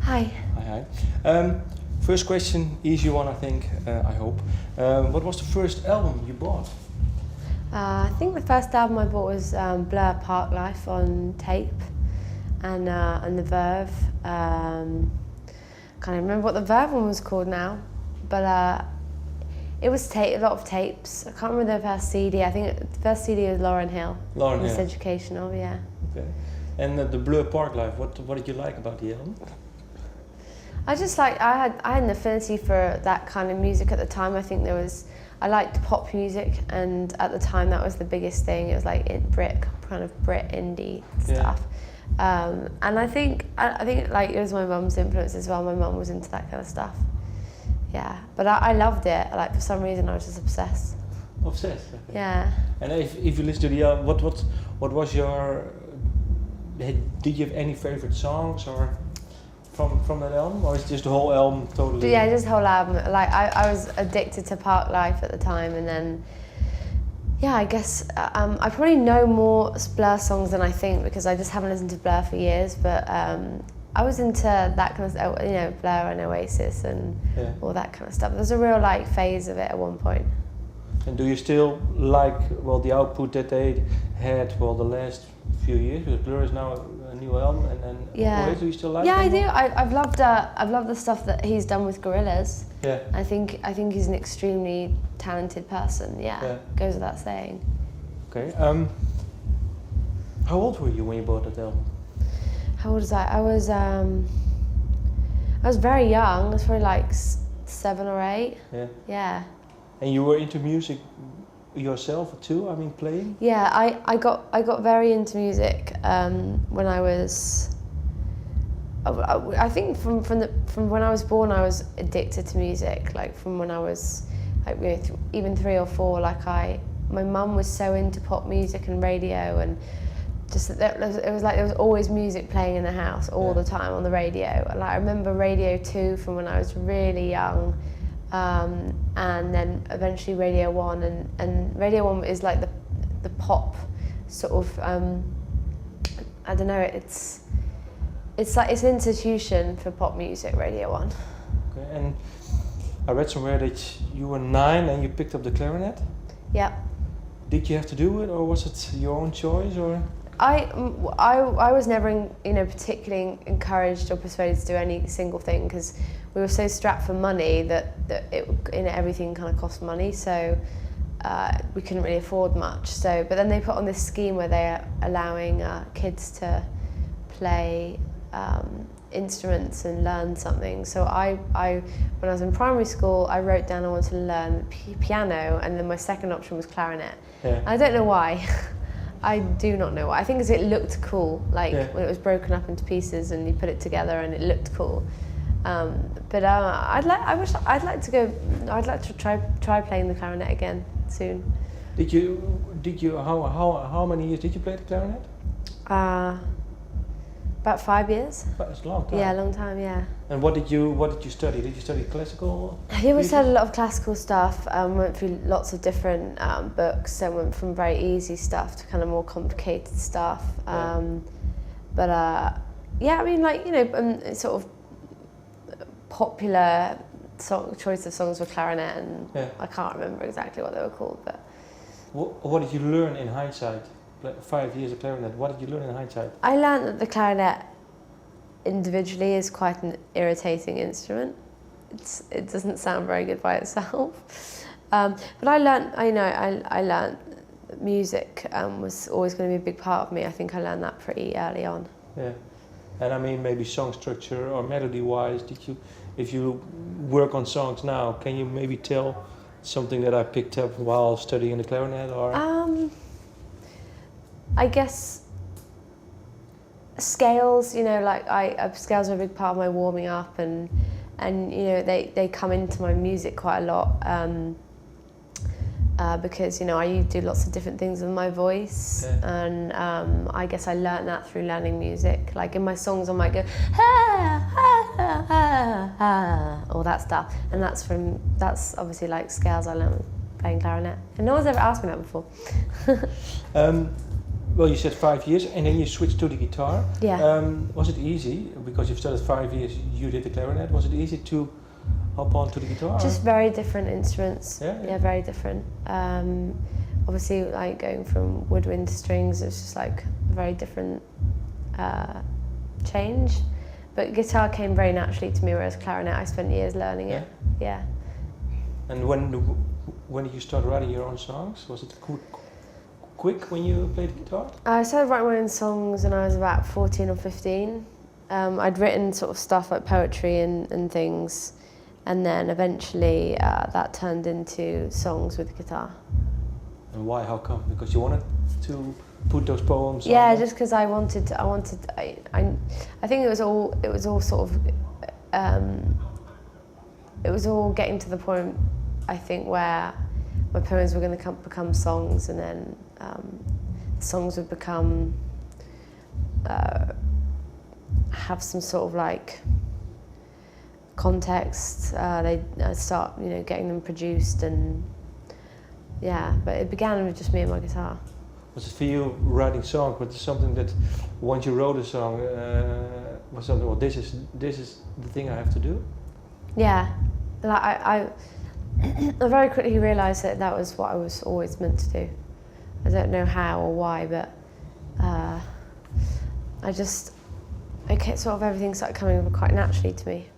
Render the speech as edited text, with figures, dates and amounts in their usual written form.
Hi. Hi. First question, easy one, I think. I hope. What was the first album you bought? I think the first album I bought was Blur Park Life on tape, and the Verve. Can't remember what the Verve one was called now, but it was a lot of tapes. I can't remember the first CD. I think the first CD was Lauryn Hill. Lauryn Hill. It's educational, yeah. Okay. And the Blur Park Life. What did you like about the album? I just like I had an affinity for that kind of music at the time. I think I liked pop music, and at the time that was the biggest thing. It was like Brit indie stuff. And I think like it was my mum's influence as well. My mum was into that kind of stuff. Yeah, but I loved it. Like for some reason I was just obsessed. Obsessed. Okay. Yeah. And if you listen to the album, what was your? Did you have any favorite songs or from that album, or is just the whole album totally? But yeah, just the whole album. Like I was addicted to Park Life at the time, and then yeah, I guess I probably know more Blur songs than I think because I just haven't listened to Blur for years. But I was into that kind of stuff, you know, Blur and Oasis and all that kind of stuff. There was a real like phase of it at one point. And do you still like the output that they had the last few years? Because Blur is now a new album, and Oasis, do you still like? Yeah, them? I do. I've loved the stuff that he's done with Gorillaz. Yeah. I think he's an extremely talented person. Yeah. Goes without saying. Okay. How old were you when you bought that album? How old was I? I was very young. I was probably like 7 or 8. Yeah. Yeah. And you were into music yourself too? I mean, playing? Yeah, I got very into music when I was. I think from when I was born, I was addicted to music. Like from when I was like even 3 or 4. Like my mum was so into pop music and radio, and just it was like there was always music playing in the house all the time on the radio. And like I remember Radio 2 from when I was really young. And then eventually Radio 1, and Radio 1 is like the pop sort of I don't know, it's like it's an institution for pop music, Radio 1. Okay, and I read somewhere that you were 9 and you picked up the clarinet. Yeah. Did you have to do it, or was it your own choice, or? I was never particularly encouraged or persuaded to do any single thing because we were so strapped for money that everything kind of cost money, so we couldn't really afford much. So, but then they put on this scheme where they're allowing kids to play instruments and learn something. So when I was in primary school, I wrote down I wanted to learn piano, and then my second option was clarinet. Yeah. I don't know why. I do not know why. I think because it looked cool, like when it was broken up into pieces and you put it together and it looked cool. But I'd like to try playing the clarinet again soon. Did you how many years did you play the clarinet? About 5 years. That's a long time. Yeah, a long time. Yeah. And what did you study? Did you study classical? Yeah, we studied a lot of classical stuff. Went through lots of different books. So went from very easy stuff to kind of more complicated stuff. But yeah, I mean, like sort of popular choice of songs for clarinet, and I can't remember exactly what they were called. But what did you learn in hindsight? 5 years of clarinet. What did you learn in hindsight? I learned that the clarinet individually is quite an irritating instrument. It doesn't sound very good by itself. But I learned that music was always going to be a big part of me. I think I learned that pretty early on. Yeah. And I mean, maybe song structure or melody-wise, if you work on songs now, can you maybe tell something that I picked up while studying the clarinet, or? I guess scales, like scales are a big part of my warming up, and they come into my music quite a lot because I do lots of different things with my voice, and I guess I learned that through learning music. Like in my songs, I might go all that stuff, and that's obviously like scales I learned playing clarinet, and no one's ever asked me that before. well, you said 5 years, and then you switched to the guitar. Yeah. Was it easy, because you've studied 5 years, you did the clarinet, was it easy to hop on to the guitar? Just very different instruments. Yeah, yeah. Yeah, very different. Obviously, like going from woodwind to strings, it's just like a very different change. But guitar came very naturally to me, whereas clarinet, I spent years learning it. Yeah. And when did you start writing your own songs? Was it quick when you played guitar? I started writing my own songs when I was about 14 or 15. I'd written sort of stuff like poetry and things, and then eventually that turned into songs with guitar. And why? How come? Because you wanted to put those poems on? Yeah, just because I think it was all sort of it was all getting to the point, I think, where my poems were going to become songs, and then songs would become have some sort of like context. I'd start, getting them produced, and yeah. But it began with just me and my guitar. Was it for you writing songs? Was it something that once you wrote a song was something? Well, this is the thing I have to do. Yeah, like I very quickly realised that was what I was always meant to do. I don't know how or why, but sort of everything started coming quite naturally to me.